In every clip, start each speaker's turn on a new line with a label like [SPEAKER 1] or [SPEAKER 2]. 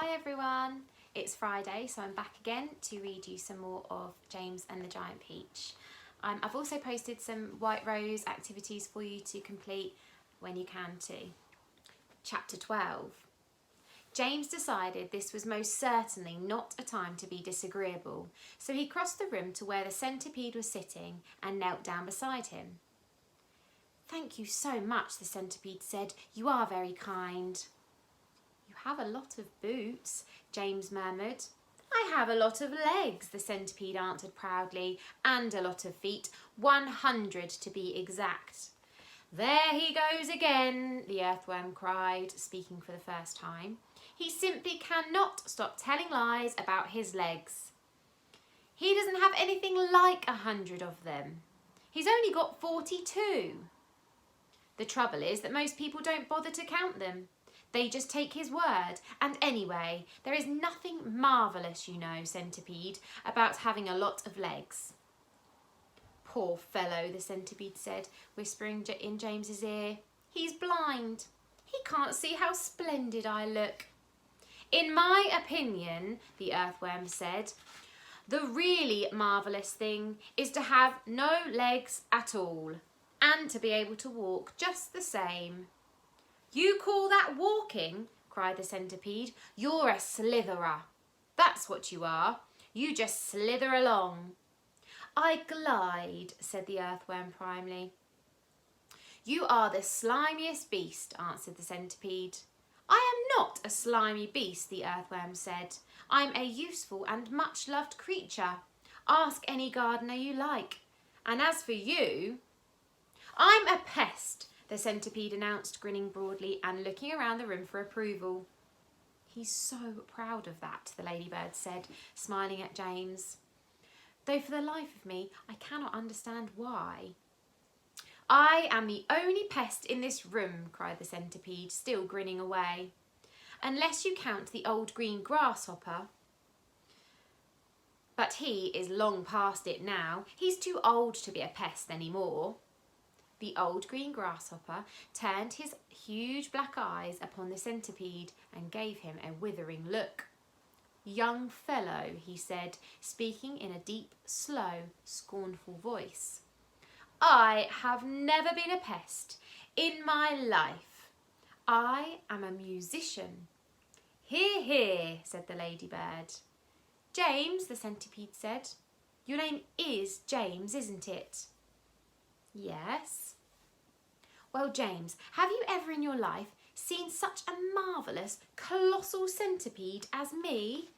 [SPEAKER 1] Hi everyone, it's Friday, so I'm back again to read you some more of James and the Giant Peach. I've also posted some White Rose activities for you to complete when you can too. Chapter 12. James decided this was most certainly not a time to be disagreeable, so he crossed the room to where the centipede was sitting and knelt down beside him. "Thank you so much," the centipede said. "You are very kind." "You have a lot of boots," James murmured. "I have a lot of legs," the centipede answered proudly, "and a lot of feet, 100 to be exact." "There he goes again," the earthworm cried, speaking for the first time. "He simply cannot stop telling lies about his legs. He doesn't have anything like 100 of them. He's only got 42. The trouble is that most people don't bother to count them. They just take his word. And anyway, there is nothing marvellous, you know, Centipede, about having a lot of legs." "Poor fellow," the centipede said, whispering in James's ear. "He's blind. He can't see how splendid I look." "In my opinion," the earthworm said, "the really marvellous thing is to have no legs at all, and to be able to walk just the same." "You call that walking?" cried the centipede. "You're a slitherer. That's what you are. You just slither along." "I glide," said the earthworm primly. "You are the slimiest beast," answered the centipede. "I am not a slimy beast," the earthworm said. "I'm a useful and much loved creature. Ask any gardener you like. And as for you—" "I'm a pest," the centipede announced, grinning broadly and looking around the room for approval. "He's so proud of that," the ladybird said, smiling at James. "Though for the life of me, I cannot understand why." "I am the only pest in this room," cried the centipede, still grinning away. "Unless you count the old green grasshopper. But he is long past it now. He's too old to be a pest anymore." The old green grasshopper turned his huge black eyes upon the centipede and gave him a withering look. "Young fellow," he said, speaking in a deep, slow, scornful voice, "I have never been a pest in my life. I am a musician." "Hear, hear," said the ladybird. "James," the centipede said. "Your name is James, isn't it?" "Yes." "Well, James, have you ever in your life seen such a marvellous, colossal centipede as me?"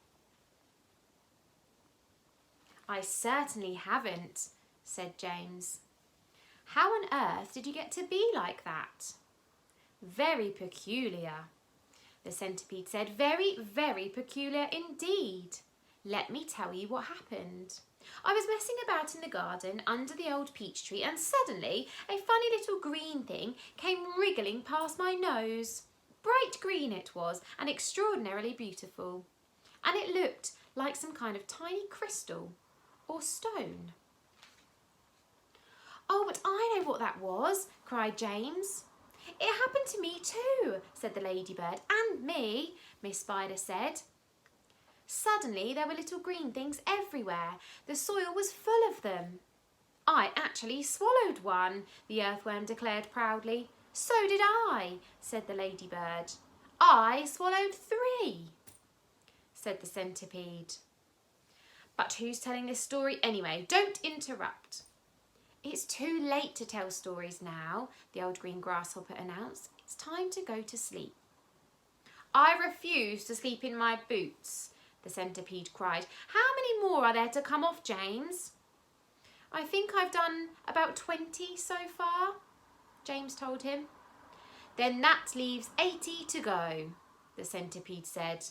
[SPEAKER 1] "I certainly haven't," said James. "How on earth did you get to be like that?" "Very peculiar," the centipede said. "Very, very peculiar indeed. Let me tell you what happened. I was messing about in the garden under the old peach tree and suddenly a funny little green thing came wriggling past my nose. Bright green it was and extraordinarily beautiful. And it looked like some kind of tiny crystal or stone." "Oh, but I know what that was," cried James. "It happened to me too," said the ladybird. "And me," Miss Spider said. "Suddenly there were little green things everywhere. The soil was full of them." "I actually swallowed one," the earthworm declared proudly. "So did I," said the ladybird. "I swallowed 3, said the centipede. "But who's telling this story anyway? Don't interrupt." "It's too late to tell stories now," the old green grasshopper announced. "It's time to go to sleep." "I refuse to sleep in my boots," the centipede cried. "How many more are there to come off, James?" "I think I've done about 20 so far," James told him. "Then that leaves 80 to go," the centipede said.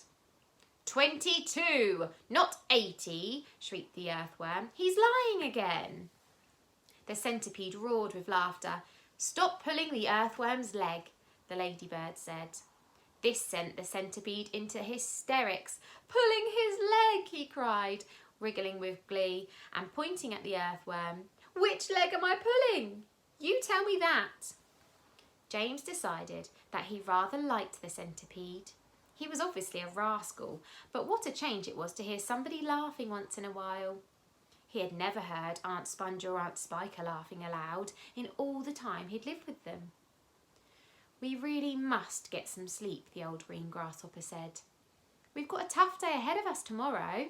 [SPEAKER 1] 22, not 80, shrieked the earthworm. "He's lying again." The centipede roared with laughter. "Stop pulling the earthworm's leg," the ladybird said. This sent the centipede into hysterics. "Pulling his leg," he cried, wriggling with glee and pointing at the earthworm. "Which leg am I pulling? You tell me that." James decided that he rather liked the centipede. He was obviously a rascal, but what a change it was to hear somebody laughing once in a while. He had never heard Aunt Sponge or Aunt Spiker laughing aloud in all the time he'd lived with them. "We really must get some sleep," the old green grasshopper said. "We've got a tough day ahead of us tomorrow.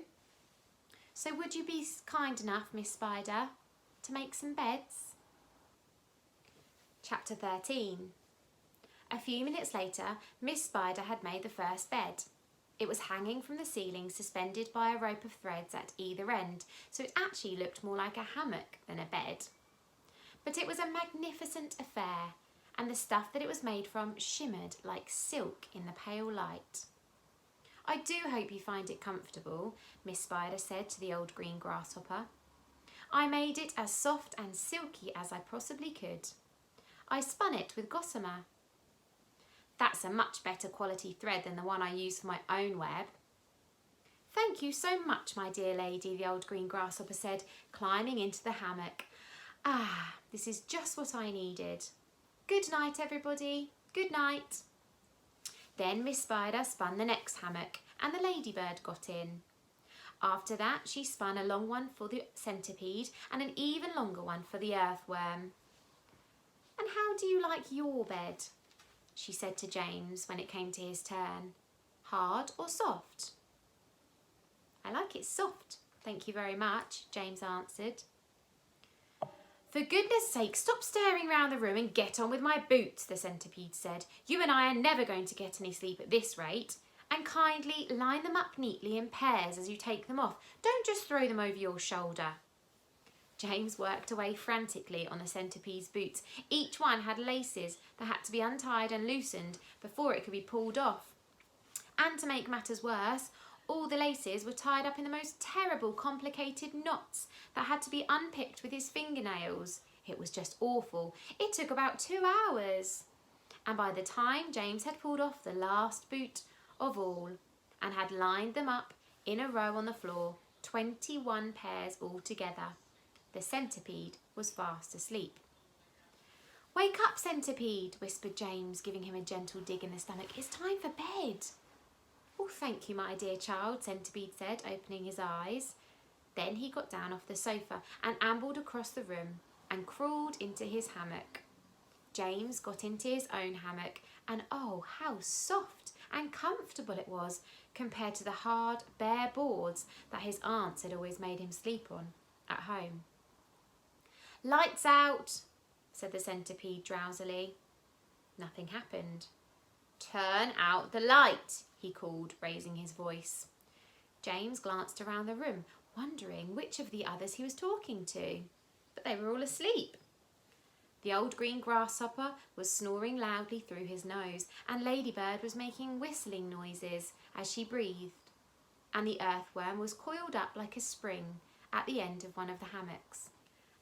[SPEAKER 1] So would you be kind enough, Miss Spider, to make some beds?" Chapter 13. A few minutes later, Miss Spider had made the first bed. It was hanging from the ceiling, suspended by a rope of threads at either end, so it actually looked more like a hammock than a bed. But it was a magnificent affair, and the stuff that it was made from shimmered like silk in the pale light. "I do hope you find it comfortable," Miss Spider said to the old green grasshopper. "I made it as soft and silky as I possibly could. I spun it with gossamer. That's a much better quality thread than the one I use for my own web." "Thank you so much, my dear lady," the old green grasshopper said, climbing into the hammock. "Ah, this is just what I needed. Good night, everybody. Good night." Then Miss Spider spun the next hammock, and the ladybird got in. After that, she spun a long one for the centipede and an even longer one for the earthworm. "And how do you like your bed?" she said to James when it came to his turn. "Hard or soft?" "I like it soft, thank you very much," James answered. "For goodness sake, stop staring round the room and get on with my boots," the centipede said. "You and I are never going to get any sleep at this rate. And kindly line them up neatly in pairs as you take them off. Don't just throw them over your shoulder." James worked away frantically on the centipede's boots. Each one had laces that had to be untied and loosened before it could be pulled off. And to make matters worse, all the laces were tied up in the most terrible, complicated knots that had to be unpicked with his fingernails. It was just awful. It took about 2 hours. And by the time James had pulled off the last boot of all and had lined them up in a row on the floor, 21 pairs altogether, the centipede was fast asleep. "Wake up, Centipede," whispered James, giving him a gentle dig in the stomach. "It's time for bed." "Oh, thank you, my dear child," Centipede said, opening his eyes. Then he got down off the sofa and ambled across the room and crawled into his hammock. James got into his own hammock, and oh, how soft and comfortable it was compared to the hard, bare boards that his aunts had always made him sleep on at home. "Lights out," said the centipede drowsily. Nothing happened. "Turn out the light," he called, raising his voice. James glanced around the room, wondering which of the others he was talking to, but they were all asleep. The old green grasshopper was snoring loudly through his nose, and Ladybird was making whistling noises as she breathed, and the earthworm was coiled up like a spring at the end of one of the hammocks.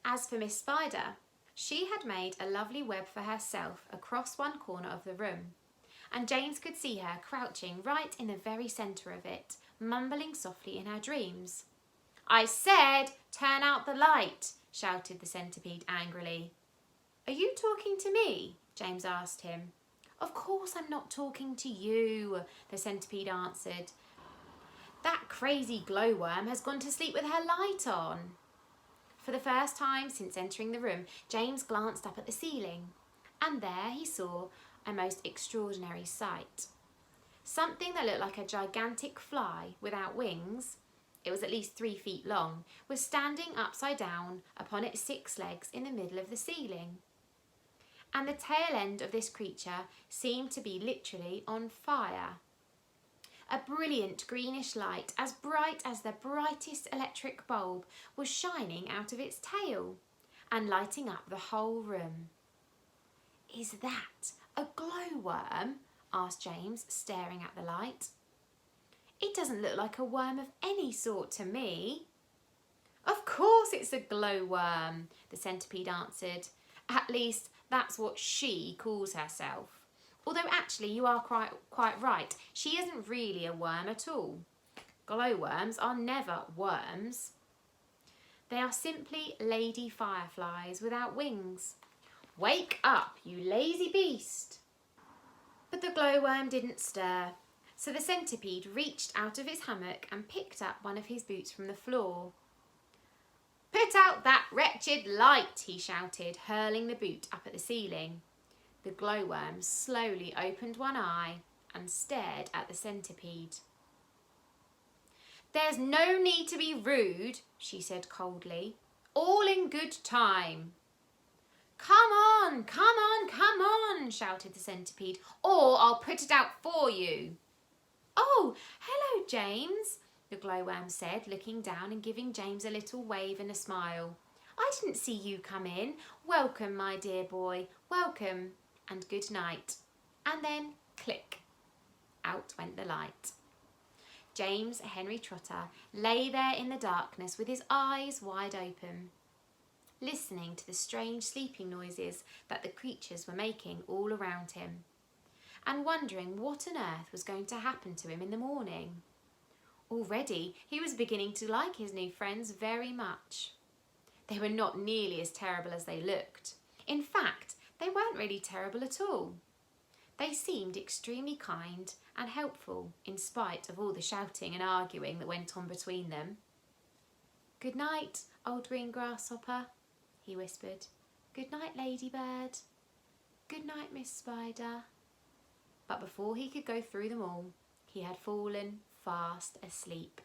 [SPEAKER 1] As for Miss Spider, she had made a lovely web for herself across one corner of the room, and James could see her crouching right in the very centre of it, mumbling softly in her dreams. "I said, turn out the light," shouted the centipede angrily. "Are you talking to me?" James asked him. "Of course I'm not talking to you," the centipede answered. "That crazy glowworm has gone to sleep with her light on." For the first time since entering the room, James glanced up at the ceiling, and there he saw a most extraordinary sight. Something that looked like a gigantic fly without wings, it was at least 3 feet long, was standing upside down upon its 6 legs in the middle of the ceiling. And the tail end of this creature seemed to be literally on fire. A brilliant greenish light, as bright as the brightest electric bulb, was shining out of its tail and lighting up the whole room. "Is that a glowworm?" asked James, staring at the light. "It doesn't look like a worm of any sort to me." "Of course it's a glowworm," the centipede answered. "At least that's what she calls herself. Although actually you are quite right, she isn't really a worm at all. Glowworms are never worms. They are simply lady fireflies without wings. Wake up, you lazy beast." But the glowworm didn't stir, So the centipede reached out of his hammock and picked up one of his boots from the floor. "Put out that wretched light," he shouted, hurling the boot up at the ceiling. The glowworm slowly opened one eye and stared at the centipede. "There's no need to be rude," she said coldly. "All in good time." "Come on, come on, come on," shouted the centipede, "or I'll put it out for you." "Oh, hello, James," the glowworm said, looking down and giving James a little wave and a smile. "I didn't see you come in. Welcome, my dear boy, welcome, and good night." And then, click, out went the light. James Henry Trotter lay there in the darkness with his eyes wide open, listening to the strange sleeping noises that the creatures were making all around him, and wondering what on earth was going to happen to him in the morning. Already he was beginning to like his new friends very much. They were not nearly as terrible as they looked. In fact, they weren't really terrible at all. They seemed extremely kind and helpful in spite of all the shouting and arguing that went on between them. "Good night, old green grasshopper," he whispered. "Good night, ladybird. Good night, Miss Spider." But before he could go through them all, he had fallen fast asleep.